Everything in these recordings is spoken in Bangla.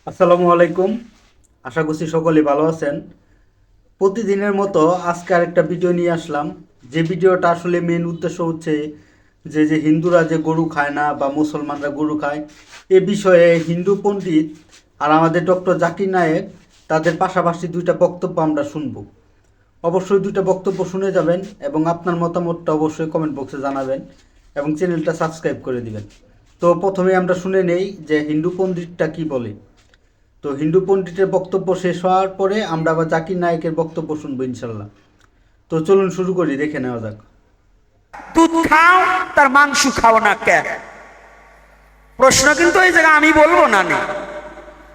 আসসালামু আলাইকুম। আশা করছি সকলে ভালো আছেন। প্রতিদিনের মতো আজকে আরেকটা ভিডিও নিয়ে আসলাম। যে ভিডিওটা আসলে মেন উদ্দেশ্য হচ্ছে যে হিন্দুরা যে গরু খায় না বা মুসলমানরা গরু খায়, এ বিষয়ে হিন্দু পণ্ডিত আর আমাদের ডক্টর জাকির নায়েক তাদের পাশাপাশি দুইটা বক্তব্য আমরা শুনব। অবশ্যই দুইটা বক্তব্য শুনে যাবেন এবং আপনার মতামতটা অবশ্যই কমেন্ট বক্সে জানাবেন এবং চ্যানেলটা সাবস্ক্রাইব করে দিবেন। তো প্রথমে আমরা শুনে নেই যে হিন্দু পণ্ডিতটা কি বলে। তো হিন্দু পণ্ডিতের বক্তব্য শেষ হওয়ার পরে আমরা আবার জাকির নায়েকের বক্তব্য শুনবো ইনশাল্লাহ। তো চলুন শুরু করি, দেখে নেওয়া যাক। দুধ খাও তার মাংস খাও না কেন? প্রশ্ন কিন্তু এই জায়গায় আমি বলবো না,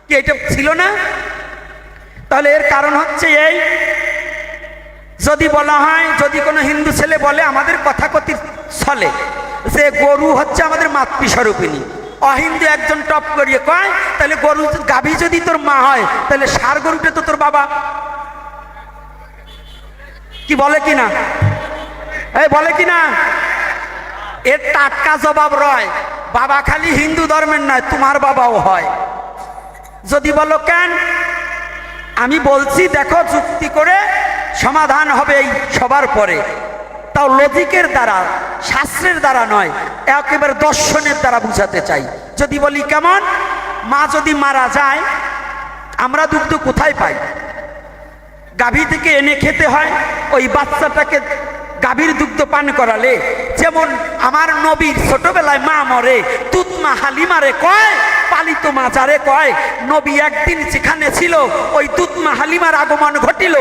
কি এটা ছিল না? তাহলে এর কারণ হচ্ছে এই, যদি বলা হয়, যদি কোনো হিন্দু ছেলে বলে আমাদের কথাকথিত চলে যে গরু হচ্ছে আমাদের মাতৃস্বরূপিণী, অহিন্দু একজন টপ করিয়ে কয় তাহলে গরু গাভী যদি তোর মা হয় তাহলে ষাঁড় গরুটা তো তোর বাবা। কি বলে কিনা? এই বলে কিনা? এর টাটকা জবাব রয়, বাবা খালি হিন্দু ধর্মের নয়, তোমার বাবাও হয়। যদি বলো কেন, আমি বলছি দেখো যুক্তি করে সমাধান হবে এই সবার পরে, তাও লজিকের দ্বারা, শাস্ত্রের দ্বারা নয়, একেবারে দর্শনের দ্বারা বুঝাতে চাই। যদি বলি কেমন, মা যদি মারা যায় আমরা দুগ্ধ কোথায় পাই? গাভী থেকে এনে খেতে হয়। ওই বাচ্চাটাকে গাভীর দুগ্ধ পান করালে, যেমন আমার নবীর ছোটবেলায় মা মরে, তুতমা হালিমারে কয়, পালিত মা যারে কয়, নবী একদিন যেখানে ছিল ওই তুতমা হালিমার আগমন ঘটিল,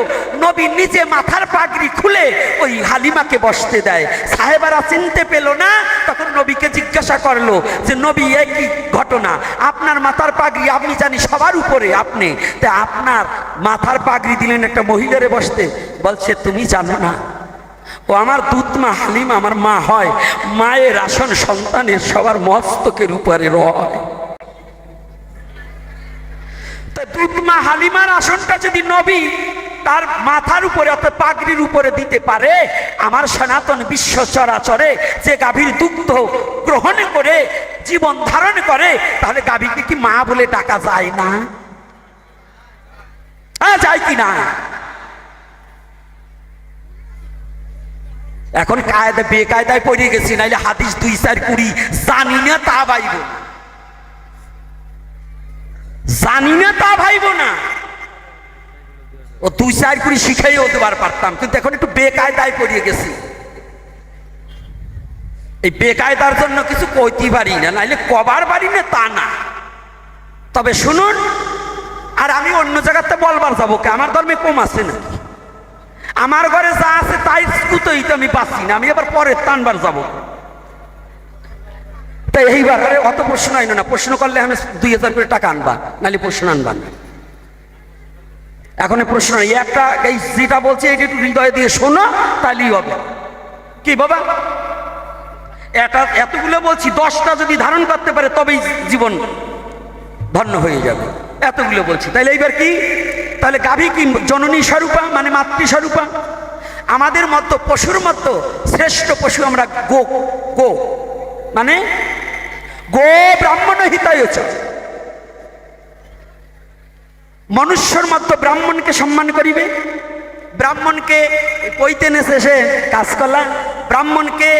নবী নিজে মাথার পাগড়ি খুলে ওই হালিমাকে বসতে দেয়। সাহেবারা চিনতে পেল না, তখন নবীকে জিজ্ঞাসা করলো যে নবী একই ঘটনা, আপনার মাথার পাগড়ি আমি জানি সবার উপরে, আপনি তা আপনার মাথার পাগড়ি দিলেন একটা মহিলারে বসতে? বলছে তুমি জানো না, ও আমার দুধমা হালিমা আমার মা হয়, মায়ের আসন সন্তানের সবার মস্তকের উপরে রয়। তো দুধমা হালিমার আসনটা যদি নবী তার মাথার উপরে অর্থাৎ পাগড়ির উপরে দিতে পারে, আমার সনাতন বিশ্ব চরাচরে যে গাভীর দুগ্ধ গ্রহণ করে জীবন ধারণ করে, তাহলে গাভীকে কি মা বলে ডাকা যায় না? যায় কি না? এখন কায়দা বেকায়দায় পড়ে গেছি, নাইলে হাদিস 2-4 জানি না তা ভাইব, জানি না তা ভাইব না, ও 2-4 শিখাইও দেবার পারতাম, কিন্তু এখন একটু বেকায়দায় পড়ে গেছি। এই বেকায়দার জন্য কিছু কইতে পারি না, নাইলে কবার পারি না তা না। তবে শুনুন, আর আমি অন্য জায়গাতে বলবার যাবো কে? আমার ধর্মে কম আছে না? আমার ঘরে যা আছে তাই স্কুতই তো আমি পাচ্ছি না, আমি আবার পরে টানবার যাব। তাই এইবার অত প্রশ্ন আইনো না, প্রশ্ন করলে আমি 2000 করে টাকা আনবা, নাহলে প্রশ্ন আনবা না। এখন প্রশ্ন একটা, এই যেটা বলছে এটা একটু হৃদয় দিয়ে শোনো, তাহলেই হবে। কি বাবা, এটা এতগুলো বলছি, 10টা যদি ধারণ করতে পারে তবেই জীবন ধন্য হয়ে যাবে, এতগুলো বলছি। তাহলে এইবার কি? তাহলে গাভী কি জননী স্বরূপা, মানে মাতৃস্বরূপা? আমাদের মতো পশুর মতো শ্রেষ্ঠ পশু আমরা গো, গো মানে গো ব্রাহ্মণ হিতায়। মনুষ্যর মতো ব্রাহ্মণকে সম্মান করিবে। ব্রাহ্মণকে কইতে নেছে সে কাজ করলা, ব্রাহ্মণকে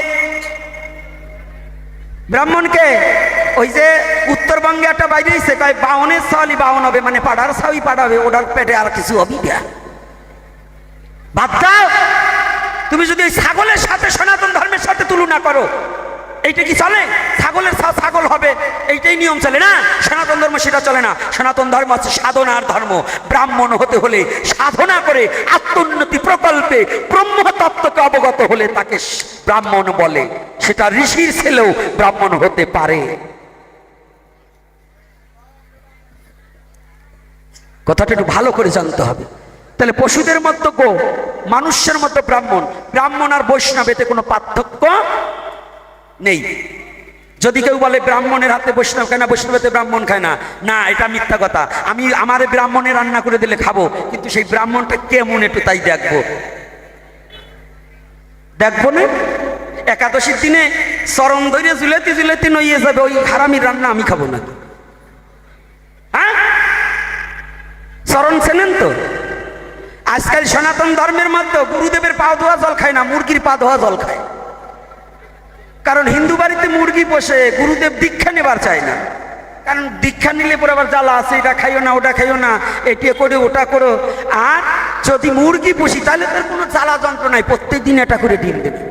ব্রাহ্মণকে ওই যে উত্তরবঙ্গে একটা বাইরে হয়েছে, তাই বাউনের চালই বাউন হবে, মানে পাড়ার চাউই পাঠাবে, ওটার পেটে আর কিছু হবে না। বাদ দাও, তুমি যদি ওই ছাগলের সাথে সনাতন ধর্মের সাথে তুলনা করো, এইটা কি চলে? ছাগলের ছাগল হবে, এইটাই নিয়ম চলে না। সনাতন ধর্ম সেটা চলে না। সনাতন ধর্ম হচ্ছে সাধনার ধর্ম। ব্রাহ্মণ হতে হলে সাধনা করে আত্মোন্নতি প্রকল্পে ব্রহ্মতত্ত্বকে অবগত হলে তাকে ব্রাহ্মণ বলে। সেটা ঋষির ছেলেও ব্রাহ্মণ হতে পারে। কথাটা একটু ভালো করে জানতে হবে। তাহলে পশুদের মতো গো, মানুষের মতো ব্রাহ্মণ। ব্রাহ্মণ আর বৈষ্ণবেতে কোনো পার্থক্য নেই। যদি কেউ বলে ব্রাহ্মণের হাতে বৈষ্ণব খায় না, বৈষ্ণবেতে ব্রাহ্মণ খায় না, না, এটা মিথ্যা কথা। আমি আমার ব্রাহ্মণে রান্না করে দিলে খাবো, কিন্তু সেই ব্রাহ্মণটা কেমন একটু তাই দেখবো, দেখবো না? একাদশীর দিনে চরণ ধরে ঝুলেতে ঝুলেতে নইয়ে যাবে, ওই হারামির রান্না আমি খাবো না। হ্যাঁ, চরণ চেনেন তো? আজকাল সনাতন ধর্মের মধ্যে গুরুদেবের পা ধোয়া জল খায় না, মুরগির পা ধোয়া জল খায়। কারণ হিন্দু বাড়িতে মুরগি পোষে, গুরুদেব দীক্ষা নেবার চায় না। কারণ দীক্ষা নিলে পরে আবার জ্বালা আছে, এটা খাইও না, ওটা খাইও না, এটা করে ওটা করো। আর যদি মুরগি পুষি তাহলে তার কোনো জ্বালা যন্ত্র নাই, প্রত্যেক দিন এটা করে ডিম দেবে।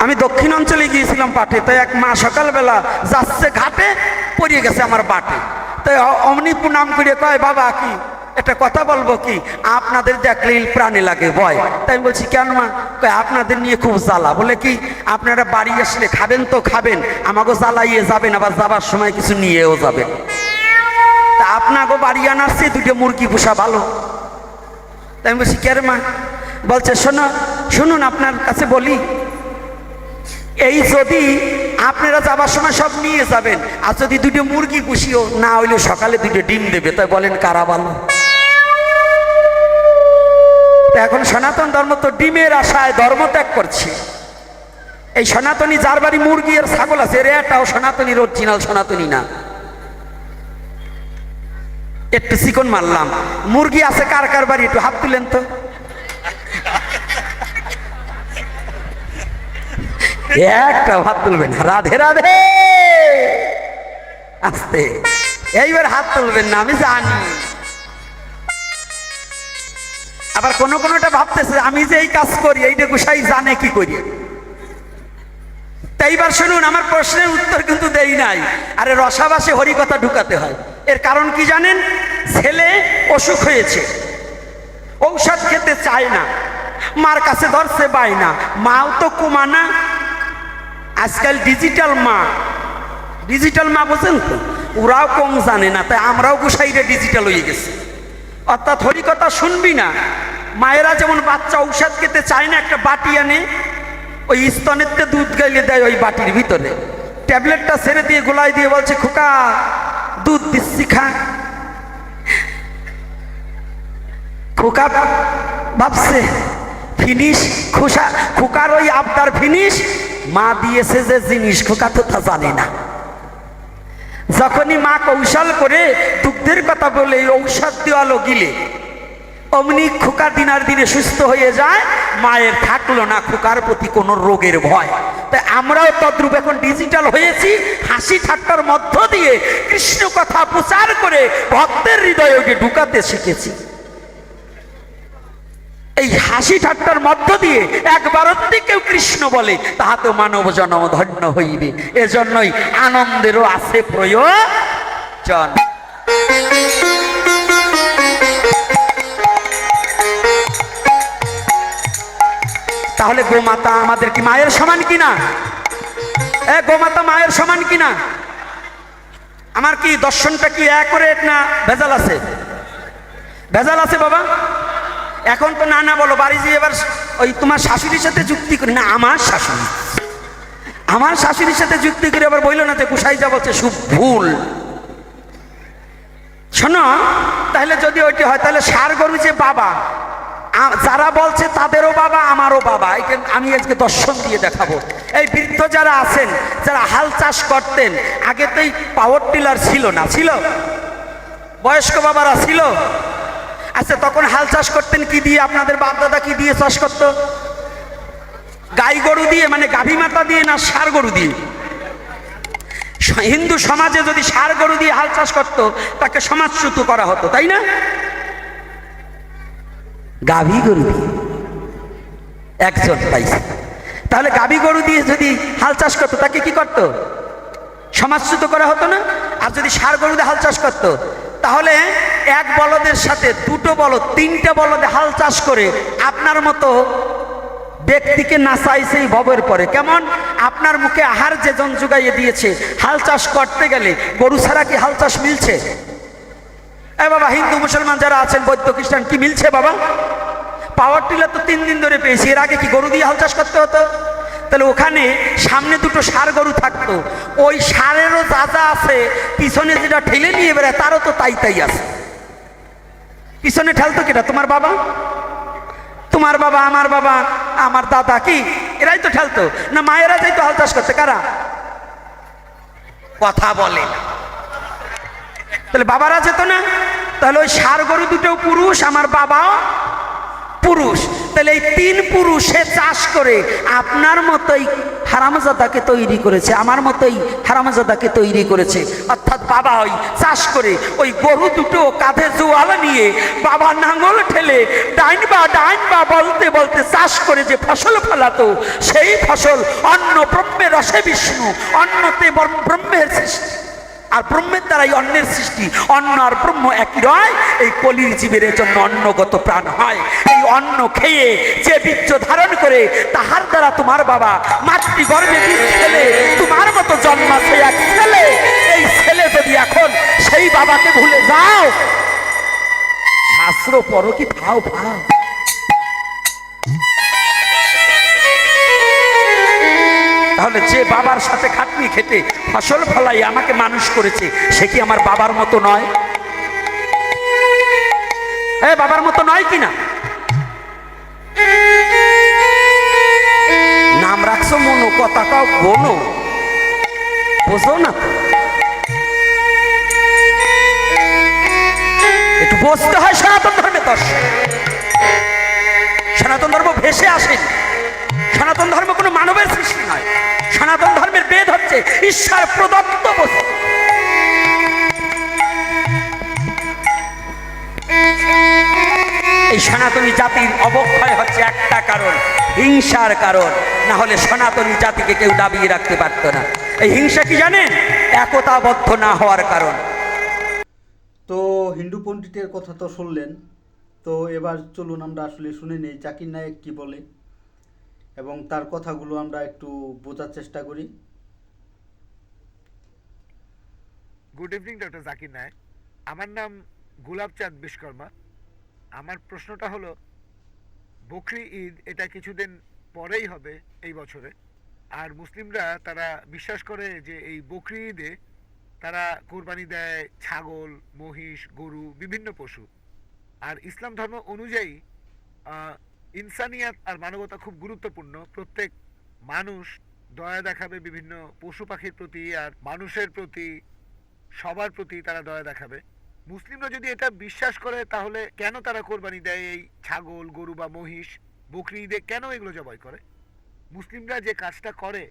আমি দক্ষিণ অঞ্চলে গিয়েছিলাম পাটে, তাই এক মা সকালবেলা যাচ্ছে ঘাটে, পড়িয়ে গেছে আমার বাটে। তাই অমনি প্রণাম করে কয়, বাবা কি একটা কথা বলবো কি, আপনাদের দেখলেই প্রাণে লাগে ভয়। তাই আমি বলছি কেন মা? কয় আপনাদের নিয়ে খুব জ্বালা। বলে কি, আপনারা বাড়ি আসলে খাবেন তো খাবেন, আমাকে জ্বালাইয়ে যাবেন, আবার যাবার সময় কিছু নিয়েও যাবেন। তা আপনাকে বাড়ি আনারছে দুটো মুরগি পোষা ভালো। তাই আমি বলছি কেন মা? বলছে শোনো, শুনুন আপনার কাছে বলি, এই যদি আপনারা যাবার সময় সব নিয়ে যাবেন, আর যদি দুটো মুরগি পুষিও না হইলে সকালে দুটো ডিম দেবে, তাই বলেন কারা ভালো? এখন সনাতন ধর্ম তো ডিমের আশায় ধর্ম ত্যাগ করছে। এই সনাতনী যার বাড়ি মুরগি আর ছাগল আছে, এর এটাও সনাতনীর অরিজিনাল সনাতনী না। একটু চিকন মারলাম। মুরগি আছে কার কার বাড়ি, একটু হাত তুলেন তো। একটা হাত তুলবেন। রাধে রাধে। আস্তে, এইবার হাত তুলবেন না, আমি জানি। আবার কোনোটা ভাবতেছে আমি যে এই কাজ করি, এইটা গোসাই জানে কি করি। তাই এইবার শুনুন, আমার প্রশ্নের উত্তর কিন্তু দেই নাই। আরে রসাবাসে হরিকথা ঢুকাতে হয়। এর কারণ কি জানেন? ছেলে অসুখ হয়েছে, ঔষধ খেতে চায় না, মার কাছে ধরছে বায়না, মাও তো কুমানা। আজকাল ডিজিটাল মা বোঝেন তো, ওরাও কম জানে না। তাই আমরাও গোসাইরে ডিজিটাল হয়ে গেছি। অর্থাৎ হরিকথা শুনবি না। মায়েরা যেমন বাচ্চা ঔষধ খেতে চায় না, একটা বাটি আনে, ওই স্তনেতে দুধ গাইলে দেয় ওই বাটির ভিতরে, ট্যাবলেটটা ছেড়ে দিয়ে গোলায় দিয়ে বলছে খোকা দুধ দিচ্ছি খা। খোকা ভাবছে ফিনিশ, খোকার ওই আবদার ফিনিশ, মা দিয়েছে যে জিনিস খোকা তো তা জানে না। যখনই মা কৌশল করে দুগ্ধের কথা বলে ঔষধ দেওয়ালো গিলে, অমনি খোকা দিনার দিনে সুস্থ হয়ে যায়। মায়ের থাকলো না খোকার প্রতি কোনো রোগের ভয়। তাই আমরাও তদ্রূপ এখন ডিজিটাল হয়েছি। হাসি ঠাট্টার মধ্য দিয়ে কৃষ্ণ কথা প্রচার করে ভক্তের হৃদয়ে ওকে ঢুকাতে শিখেছি। এই হাসি ঠাট্টার মধ্য দিয়ে একবার অব্দি কেউ কৃষ্ণ বলে, তাহা তো মানব জন্ম ধন্য হইবে। এজন্যই আনন্দেরও আছে প্রয়োজন। তাহলে গোমাতা আমাদের কি মায়ের সমান কিনা? গোমাতা মায়ের সমান কিনা? আমার কি দর্শনটা কি অ্যাকুরেট না ভেজাল আছে? ভেজাল আছে বাবা। এখন তো না বলো, বাড়ি যেয়ে এবার ওই তোমার শাশুড়ির সাথে যুক্তি করি না। আমার শাশুড়ির সাথে যুক্তি করে আবার বইল না যে গোসাই যা বলছে সব ভুল। শোনো, তাহলে যদি ওইটি হয়, তাহলে ষাঁড় গরু যে বাবা, যারা বলছে তাদেরও বাবা আমারও বাবা। এটা আমি আজকে দর্শন দিয়ে দেখাবো। এই বৃদ্ধ যারা আছেন, যারা হাল চাষ করতেন, আগে তো এই পাওয়ার টিলার ছিল না, ছিল বয়স্ক বাবারা ছিল। আচ্ছা, তখন হাল চাষ করতেন কি দিয়ে? আপনাদের বাপ দাদা কি দিয়ে চাষ করত? গাই গরু দিয়ে, মানে গাভী মাতা দিয়ে, না ষাঁড় গরু দিয়ে? হিন্দু সমাজে যদি ষাঁড় গরু দিয়ে হাল চাষ করত, তাকে সমাজচ্যুত করা হতো, তাই না? গাভী গরু দিয়ে একজন পাইছে। তাহলে গাভী গরু দিয়ে যদি হাল চাষ করতো, তাকে কি করতো? সমাজচ্যুত করা হতো না? আর যদি ষাঁড় গরু দিয়ে হাল চাষ করতো, তাহলে এক বলদের সাথে দুটো বলদ, তিনটা বলদে হাল চাষ করে আপনার মতো ব্যক্তিকে নাচাইছে এই ভবের পরে। কেমন? আপনার মুখে আহার যে জন জুগাইয়ে দিয়েছে, হাল চাষ করতে গেলে গরু ছাড়া কি হাল চাষ মিলছে? বাবা, হিন্দু মুসলমান যারা আছেন, বৌদ্ধ খ্রিস্টান, কি মিলছে বাবা? পাওয়ার টিলার তো 3 দিন ধরে পেয়েছি। এর আগে কি গরু দিয়ে হাল চাষ করতে হতো? তাহলে ওখানে সামনে দুটো ষাঁড় গরু থাকতো, ওই ষাঁড়েরও যা যা আছে, পিছনে যেটা ঠেলে নিয়ে বেড়ায় তারও তো তাই আছে। পিছনে ঠেলতো কেটা? তোমার বাবা, তোমার বাবা, আমার বাবা, আমার দাদা, কি এরাই তো ঠেলতো না? মায়েরা যাইতো হাল চাষ করতে। কারা? কথা বলে না। তাহলে বাবারা যেত না? তাহলে ওই ষাঁড় গরু দুটো পুরুষ, আমার বাবা পুরুষ। তাহলে এই তিন পুরুষে চাষ করে আপনার মতোই হারামজাদাকে তৈরি করেছে, আমার মতোই হারামজাদাকে তৈরি করেছে। অর্থাৎ বাবা ওই চাষ করে ওই গরু দুটো কাঁধে জোয়াল নিয়ে বাবা নাঙল ঠেলে ডাইন বা বলতে বলতে চাষ করে যে ফসল ফলাতো, সেই ফসল অন্ন ব্রহ্মের রসে বিষ্ণু, অন্নতে ব্রহ্মের সৃষ্টি, আর ব্রহ্মের দ্বারাই অন্নের সৃষ্টি। অন্ন আর ব্রহ্ম একই নয়, এই কলির জীবের জন্য অন্নগত প্রাণ হয়। এই অন্ন খেয়ে যে বীর্য ধারণ করে, তাহার দ্বারা তোমার বাবা মাতৃগর্ভে বীজ ছেলে তোমার মতো জন্মাছে এক ছেলে। এই ছেলে যদি এখন সেই বাবাকে ভুলে যাও, শাস্ত্র পড়ো কি ফাও ফাও। তাহলে যে বাবার সাথে খাটনি খেটে ফসল ফলাই আমাকে মানুষ করেছে, সে কি আমার বাবার মতো নয়? বাবার মতো নয় কিনা? নাম রাখছো মনো, কথা কাও বোনো, বোঝো না তো? একটু বসতে হয় সনাতন ধর্মে। দর্শক, সনাতন ধর্ম ভেসে আসেনি। সনাতন ধর্ম কোনো মানবের সৃষ্টি নয়। সনাতন ধর্মের বেদ হচ্ছে ঈশ্বর প্রদত্ত বস্তু। এই সনাতনী জাতির অবক্ষয় হচ্ছে একটা কারণ, হিংসার কারণ। না হলে সনাতনী জাতিকে কেউ দাবিয়ে রাখতে পারত না। এই হিংসা কি জানেন? একতাবদ্ধ না হওয়ার কারণ। তো হিন্দু পণ্ডিতের কথা তো শুনলেন, তো এবার চলুন আমরা আসলে শুনে নেই জাকির নায়েক কি বলে এবং তার কথাগুলো আমরা একটু বোঝার চেষ্টা করি। Good evening doctor Zakir Naik. আমার নাম গুলাবচাঁদ বিশ্বকর্মা। আমার প্রশ্নটা হলো, বকরি ঈদ এটা কিছুদিন পরেই হবে এই বছরে, আর মুসলিমরা তারা বিশ্বাস করে যে এই বকরি ঈদে তারা কোরবানি দেয় ছাগল, মহিষ, গরু, বিভিন্ন পশু। আর ইসলাম ধর্ম অনুযায়ী ইনসানিয়াত আর মানবতা খুব গুরুত্বপূর্ণ। প্রত্যেক মানুষ দয়া দেখাবে বিভিন্ন পশু পাখির প্রতি, আর মানুষের প্রতি, সবার প্রতি তারা দয়া দেখাবে। মুসলিমরা যদি এটা বিশ্বাস করে, তাহলে কেন তারা কোরবানি দেয় এই ছাগল, গরু বা মহিষ? বকরি ঈদে কেন এগুলো জবাই করে? মুসলিমরা যে কাজটা করে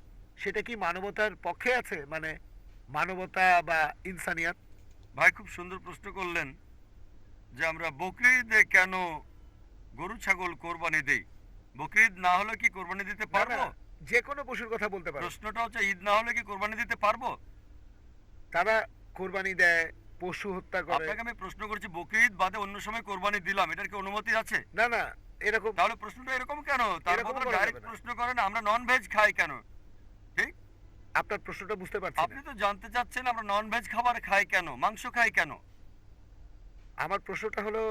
সেটা কি মানবতার পক্ষে আছে, মানে মানবতা বা ইনসানিয়াত? ভাই খুব সুন্দর প্রশ্ন করলেন যে আমরা বকরি ঈদে কেন গরু ছাগল কোরবানি দেই। বকরি ঈদ না হলে কি কোরবানি দিতে পারবো? যে কোনো পশুর কথা বলতে পারো। প্রশ্নটা হচ্ছে ঈদ না হলে কি কোরবানি দিতে পারবো? তারা কোরবানি দেয়, পশু হত্যা করে। আপনাকে আমি প্রশ্ন করছি, বকরি ঈদ বাদে অন্য সময় কোরবানি দিলাম, এটার কি অনুমতি আছে? না না, এরকম তাহলে প্রশ্নটা এরকম কেন? তার এরকম বদলে করা ডাইরেক্ট যাবে না। প্রশ্ন করেন আমরা নন ভেজ খাই কেন? ঠিক, আপনার প্রশ্নটা বুঝতে পারছি আপনি না। তো জানতে চাচ্ছেন আমরা নন ভেজ খাবার খাই কেন, মাংস খাই কেন। আমার প্রশ্নটা হলো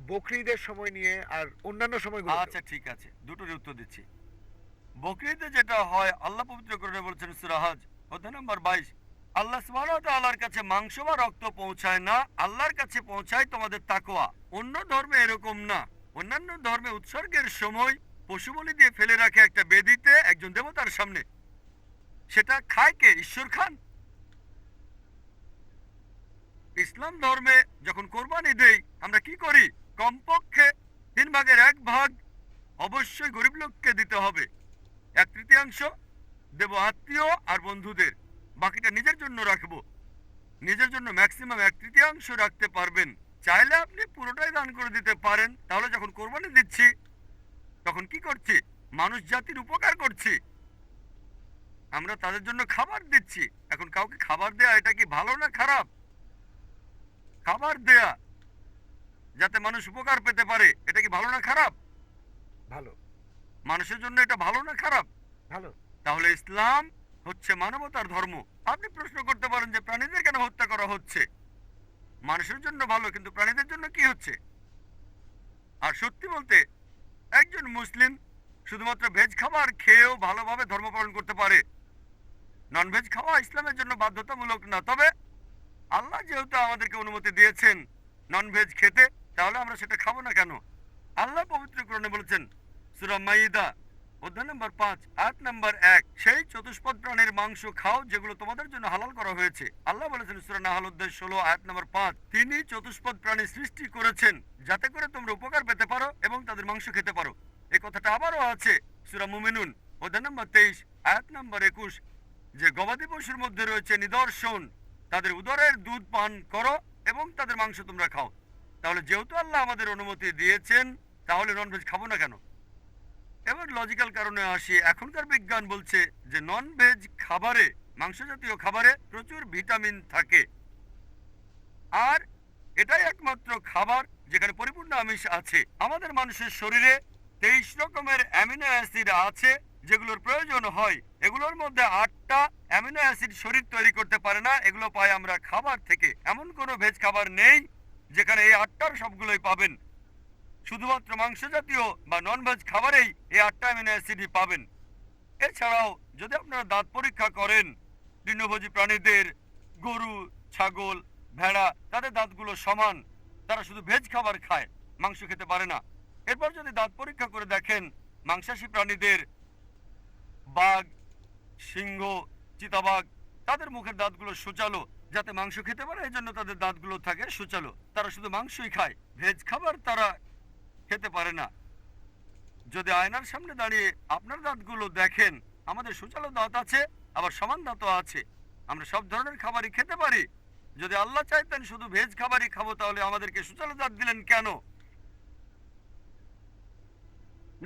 বকরি ঈদের সময় নিয়ে আর অন্যান্য সময়গুলো। আচ্ছা ঠিক আছে, দুটোর উত্তর দিচ্ছি। বকরি ঈদে যেটা হয়, আল্লাহ পবিত্র কোরআনে বলেছেন সূরা হজ অধ্যায় নম্বর 22, আল্লাহ সুবহানাহু ওয়া তাআলার কাছে মাংস বা রক্ত পৌঁছায় না, আল্লাহর কাছে পৌঁছায় তোমাদের তাকওয়া। অন্য ধর্মে এরকম না। অন্যান্য ধর্মে উৎসর্গের সময় পশু বলি দিয়ে ফেলে রাখে একটা বেদিতে একজন দেবতার সামনে। সেটা খায় কে? ঈশ্বর খান। ইসলাম ধর্মে যখন কোরবানি দেই আমরা কি করি? কমপক্ষে 3 ভাগের 1 ভাগ অবশ্যই গরিব লোককে দিতে হবে, 1/3 দেব আত্মীয় আর বন্ধুদের, বাকিটা নিজের জন্য রাখবো। নিজের জন্য ম্যাক্সিমাম 1/3 রাখতে পারবেন। চাইলে আপনি পুরোটাই দান করে দিতে পারেন। তাহলে যখন কোরবানি দিচ্ছি তখন কি করছি? মানুষ জাতির উপকার করছি। আমরা তাদের জন্য খাবার দিচ্ছি। এখন কাউকে খাবার দেয়া এটা কি ভালো না খারাপ? খাবার দেয়া যাতে মানুষ উপকার পেতে পারে, এটা কি ভালো না খারাপ? ভালো। মানুষের জন্য এটা ভালো না খারাপ? ভালো। তাহলে ইসলাম হচ্ছে মানবতার ধর্ম। আপনি প্রশ্ন করতে পারেন যে প্রাণীদের কেন হত্যা করা হচ্ছে? মানুষের জন্য ভালো, কিন্তু প্রাণীদের জন্য কি হচ্ছে? আর সত্যি বলতে একজন মুসলিম শুধুমাত্র ভেজ খাবার খেয়েও ভালোভাবে ধর্ম পালন করতে পারে। নন ভেজ খাওয়া ইসলামের জন্য বাধ্যতামূলক না। তবে আল্লাহ যেহেতু আমাদেরকে অনুমতি দিয়েছেন নন ভেজ খেতে, তাহলে আমরা সেটা খাবো না কেন? আল্লাহ পবিত্র কোরআনে বলেছেন সূরা মাইদা অধ্যায় নম্বর 5 আয়াত নম্বর 1, সেই চতুষ্পদ প্রাণীর মাংস খাও যেগুলো তোমাদের জন্য হালাল করা হয়েছে। আল্লাহ বলেছেন সূরা নাহল অধ্যায় 16 আয়াত নম্বর 5, তিনি চতুষ্পদ প্রাণী সৃষ্টি করেছেন যাতে করে তোমরা উপকার পেতে পারো এবং তাদের মাংস খেতে পারো। এই কথাটা আবারও আছে সূরা মুমিনুন অধ্যায় নম্বর 23 আয়াত নম্বর 21, যে গবাদি পশুর মধ্যে রয়েছে নিদর্শন, তাদের উদরের দুধ পান করো এবং তাদের মাংস তোমরা খাও। তাহলে যেহেতু আল্লাহ আমাদের অনুমতি দিয়েছেন, তাহলে ননভেজ খাবো না কেন? এবার লজিক্যাল কারণে আসি। এখনকার বিজ্ঞান বলছে যে নন ভেজ খাবারে, মাংস জাতীয় খাবারে প্রচুর ভিটামিন থাকে, আর এটাই একমাত্র খাবার যেখানে পরিপূর্ণ আমিষ আছে। আমাদের মানুষের শরীরে 23 রকমের অ্যামিনো অ্যাসিড আছে যেগুলোর প্রয়োজন হয়। এগুলোর মধ্যে 8টা অ্যামিনো অ্যাসিড শরীর তৈরি করতে পারে না, এগুলো পাই আমরা খাবার থেকে। এমন কোনো ভেজ খাবার নেই যেখানে এই 8টার সবগুলোই পাবেন। শুধুমাত্র মাংস জাতীয় বা নন ভেজ খাবারেই এই 8টা অ্যামিনো অ্যাসিডই পাবেন। এছাড়াও যদি আপনারা দাঁত পরীক্ষা করেন, তৃণভোজী প্রাণীদের, গরু, ছাগল, ভেড়া, তাদের দাঁতগুলো সমান, তারা শুধু ভেজ খাবার খায়, মাংস খেতে পারে না। এরপর যদি দাঁত পরীক্ষা করে দেখেন মাংসাশী প্রাণীদের, বাঘ, সিংহ, চিতাবাঘ, তাদের মুখের দাঁতগুলো সূচালো যাতে মাংস খেতে পারে, এই জন্য তাদের দাঁতগুলো থাকে সূচালো। তারা শুধু মাংসই খায়, ভেজ খাবার তারা খেতে পারে না। যদি আয়নার সামনে দাঁড়িয়ে আপনার দাঁতগুলো দেখেন, আমাদের সূচালো দাঁত আছে, আবার সমান দাঁতও আছে। আমরা সব ধরনের খাবারই খেতে পারি। যদি আল্লাহ চাইতেন শুধু ভেজ খাবারই খাবো, তাহলে আমাদেরকে সূচালো দাঁত দিলেন কেন?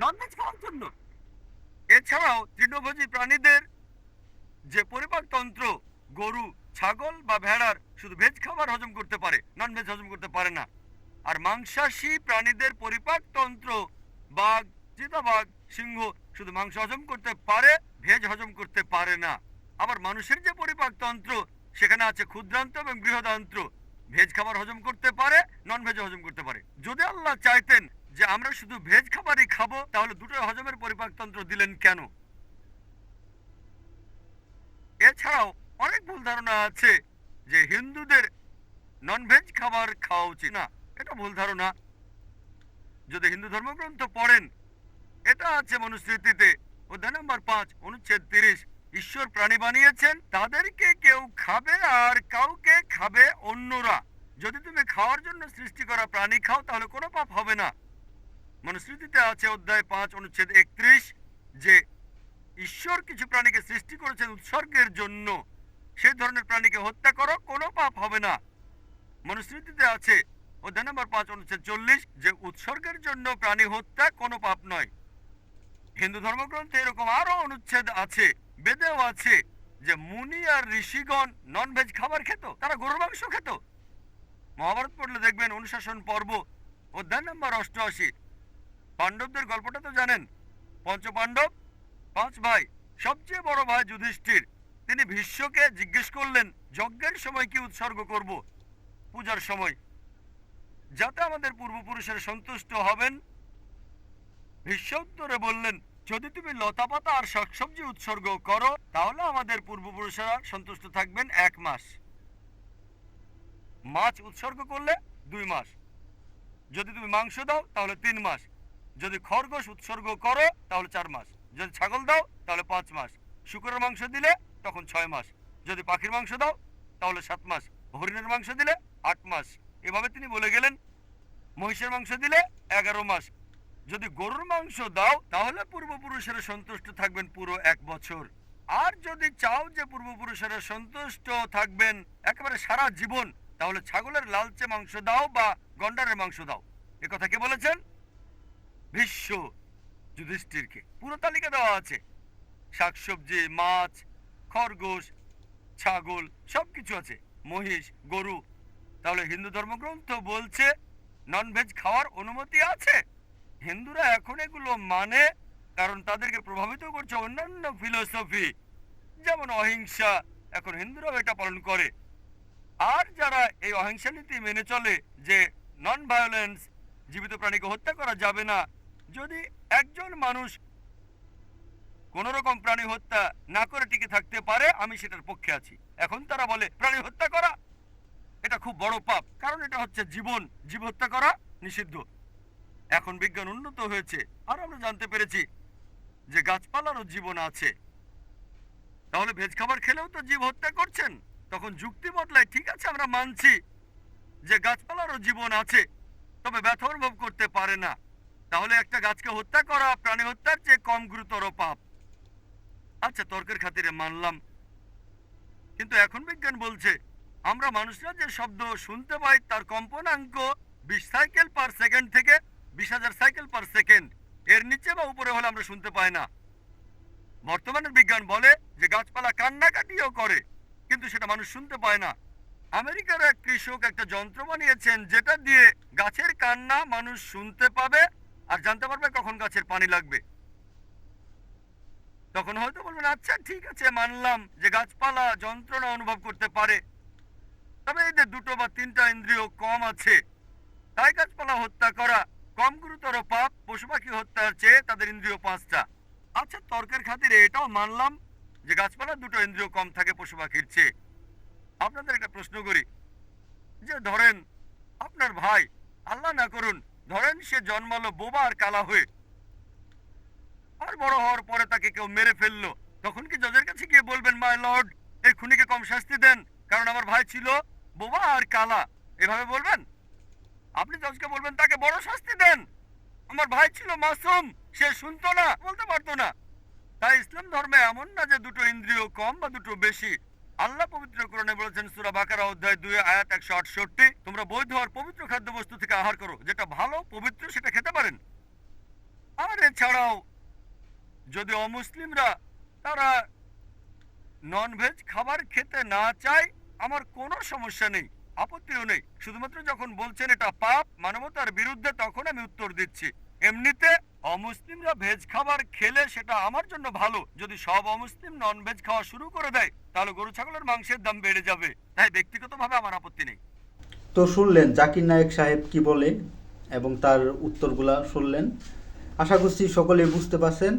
নন ভেজ খাওয়ার জন্য। এছাড়াও তৃণভোজী প্রাণীদের যে পরিপাকতন্ত্র, গরু, ছাগল বা ভেড়ার শুধু ভেজ খাবার হজম করতে পারে, নন ভেজ হজম করতে পারে না। আর মাংসাশী প্রাণীদের পরিপাকতন্ত্র, বাঘ, চিতাবাঘ, সিংহ শুধু মাংস হজম করতে পারে, ভেজ হজম করতে পারে না। আবার মানুষের যে পরিপাকতন্ত্র, সেখানে আছে ক্ষুদ্রান্ত এবং বৃহদান্ত্র, ভেজ খাবার হজম করতে পারে, নন ভেজ হজম করতে পারে। যদি আল্লাহ চাইতেন যে আমরা শুধু ভেজ খাবারই খাবো, তাহলে দুটো হজমের পরিপাকতন্ত্র দিলেন কেন? এছাড়াও অনেক ভুল ধারণা আছে যে হিন্দুদের নন ভেজ খাবার খাওয়া উচিত না। এটা ভুল ধারণা। যদি হিন্দু ধর্মগ্রন্থ পড়েন, এটা আছে মনুস্মৃতিতে অধ্যায় নম্বর 5 অনুচ্ছেদ 30, ঈশ্বর প্রাণী বানিয়েছেন, তাদেরকে কেউ খাবে আর কাউকে খাবে অন্যরা। যদি তুমি খাওয়ার জন্য সৃষ্টি করা প্রাণী খাও, তাহলে কোনো পাপ হবে না। মনুস্মৃতিতে আছে অধ্যায় 5 অনুচ্ছেদ 31, যে ঈশ্বর কিছু প্রাণীকে সৃষ্টি করেছেন উৎসর্গের জন্য, সেই ধরনের প্রাণীকে হত্যা করো, কোনো পাপ হবে না। মনুস্মৃতিতে আছে অধ্যায় নম্বর 5 অনুচ্ছেদ 40, যে উৎসর্গের জন্য প্রাণী হত্যা কোনো পাপ নয়। হিন্দু ধর্মগ্রন্থে এরকম আরো অনুচ্ছেদ আছে, বেদেও আছে, যে মুনি আর ঋষিগণ নন ভেজ খাবার খেত, তারা গরুর মাংস খেত। মহাভারত পড়লে দেখবেন অনুশাসন পর্ব অধ্যায় নম্বর 88, পাণ্ডবদের গল্পটা তো জানেন। পঞ্চপাণ্ডব 5 ভাই, সবচেয়ে বড় ভাই যুধিষ্ঠির, তিনি ভীষ্মকে জিজ্ঞেস করলেন যজ্ঞের সময় কি উৎসর্গ করব, পূজার সময়, যাতে আমাদের পূর্বপুরুষের সন্তুষ্ট হবেন। ভীষ্ম উত্তরে বললেন, যদি তুমি লতাপাতা আর শাকসবজি উৎসর্গ করো, তাহলে আমাদের পূর্বপুরুষেরা সন্তুষ্ট থাকবেন 1 মাস। মাছ উৎসর্গ করলে 2 মাস। যদি তুমি মাংস দাও তাহলে 3 মাস। যদি খরগোশ উৎসর্গ করো তাহলে 4 মাস। যদি ছাগল দাও তাহলে 5 মাস। শুকরের মাংস দিলে তখন 6 মাস। যদি পাখির মাংস দাও তাহলে 7 মাস। হরিণের মাংস দিলে 8 মাস। এভাবে তিনি বলে গেলেন। মহিষের মাংস দিলে 11 মাস। যদি গরুর মাংস দাও তাহলে পূর্বপুরুষেরা সন্তুষ্ট থাকবেন পুরো 1 বছর। আর যদি চাও যে পূর্বপুরুষেরা সন্তুষ্ট থাকবেন একেবারে সারা জীবন, তাহলে ছাগলের লালচে মাংস দাও বা গন্ডারের মাংস দাও। এ কথা কে বলেছেন? ভীষ্ম যুধিষ্ঠিরকে। পুরো তালিকা দেওয়া আছে, শাকসবজি, মাছ, খরগোশ, ছাগল, সবকিছু আছে, মহিষ, গরু। তাহলে হিন্দু ধর্মগ্রন্থ বলছে নন ভেজ খাওয়ার অনুমতি আছে। হিন্দুরা এখন এগুলো মানে, কারণ তাদেরকে প্রভাবিত করছে অন্যান্য ফিলোসফি, যেমন অহিংসা। এখন হিন্দুরাও এটা পালন করে। আর যারা এই অহিংসা নীতি মেনে চলে যে নন ভায়োলেন্স, জীবিত প্রাণীকে হত্যা করা যাবে না, যদি একজন মানুষ কোন রকম প্রাণী হত্যা না করে টিকে থাকতে পারে, আমি সেটার পক্ষে আছি। এখন তারা বলে প্রাণী হত্যা করা এটা খুব বড় পাপ, কারণ এটা হচ্ছে জীবন, জীব হত্যা করা নিষিদ্ধ। এখন বিজ্ঞান উন্নত হয়েছে আর আমরা জানতে পেরেছি যে গাছপালারও জীবন আছে। তাহলে ভেজ খাবার খেলেও তো জীব হত্যা করছেন। তখন যুক্তি বদলায়, ঠিক আছে আমরা মানছি যে গাছপালারও জীবন আছে, তবে ব্যথা অনুভব করতে পারে না। তাহলে একটা গাছকে হত্যা করা প্রাণী হত্যার চেয়ে কম গুরুতর পাপ। আচ্ছা, তর্কের খাতিরে মানলাম। কিন্তু এখন বিজ্ঞান বলছে আমরা মানুষরা যে শব্দ শুনতে পাই তার কম্পনাঙ্ক 20 সাইকেল পার সেকেন্ড থেকে 20,000 সাইকেল পার সেকেন্ড, এর নিচে বা উপরে হলে আমরা শুনতে পাই না। বর্তমানের বিজ্ঞান বলে যে গাছপালা কান্নাকাটিও করে, কিন্তু সেটা মানুষ শুনতে পায় না। আমেরিকার এক কৃষক একটা যন্ত্র বানিয়েছেন যেটা দিয়ে গাছের কান্না মানুষ শুনতে পাবে আর জানতে পারবে কখন গাছের পানি লাগবে। তখন হয়তো বলবেন, আচ্ছা ঠিক আছে মানলাম যে গাছপালা যন্ত্রণা অনুভব করতে পারে, তবে এদের 2 বা 3টা ইন্দ্রিয় কম আছে, তাই গাছপালা হত্যা করা কম গুরুতর পাপ পশু পাখি হত্যার চেয়ে তাদের ইন্দ্রিয় 5টা। আচ্ছা, তর্কের খাতিরে এটাও মানলাম যে গাছপালা 2টো ইন্দ্রিয় কম থাকে পশু পাখির চেয়ে। আপনাদের একটা প্রশ্ন করি, যে ধরেন আপনার ভাই, আল্লাহ না করুন, ধরেন সে জন্মালো বোবা আর কালা হয়ে, আর বড় হওয়ার পরে তাকে কেউ মেরে ফেললো, তখন কি জজের কাছে গিয়ে বলবেন, মাই লর্ড এই খুনিকে কম শাস্তি দেন কারণ আমার ভাই ছিল বোবা আর কালা, এভাবে বলবেন? আপনি জজকে বলবেন তাকে বড় শাস্তি দেন, আমার ভাই ছিল মাসুম, সে শুনতো না, বলতে পারতো না। তাই ইসলাম ধর্মে এমন না যে 2টো ইন্দ্রিয় কম বা 2টো বেশি। আল্লাহ পবিত্র কোরআনে বলেছেন সূরা বাকারা অধ্যায় 2 আয়াত 168, তোমরা বৈধ আর পবিত্র খাদ্যবস্তু থেকে আহার করো, যেটা ভালো পবিত্র সেটা খেতে পারেন। আর এছাড়াও যদি অমুসলিমরা তারা ননভেজ খাবার খেতে না চায়, আমার কোনো সমস্যা নেই, আপত্তিও নেই। শুধুমাত্র যখন বলছেন এটা পাপ, মানবতার বিরুদ্ধে, তখন আমি উত্তর দিচ্ছি। এমনিতে অমুসলিমরা ভেজ খাবার খেলে সেটা আমার জন্য ভালো। যদি সব অমুসলিম ননভেজ খাওয়া শুরু করে দেয় তাহলে গরু ছাগলের মাংসের দাম বেড়ে যাবে। তাই ব্যক্তিগতভাবে আমার আপত্তি নেই। তো শুনলেন জাকির নায়েক সাহেব কি বলে এবং তার উত্তরগুলা শুনলেন। আশা করছি সকলেই বুঝতে পারছেন।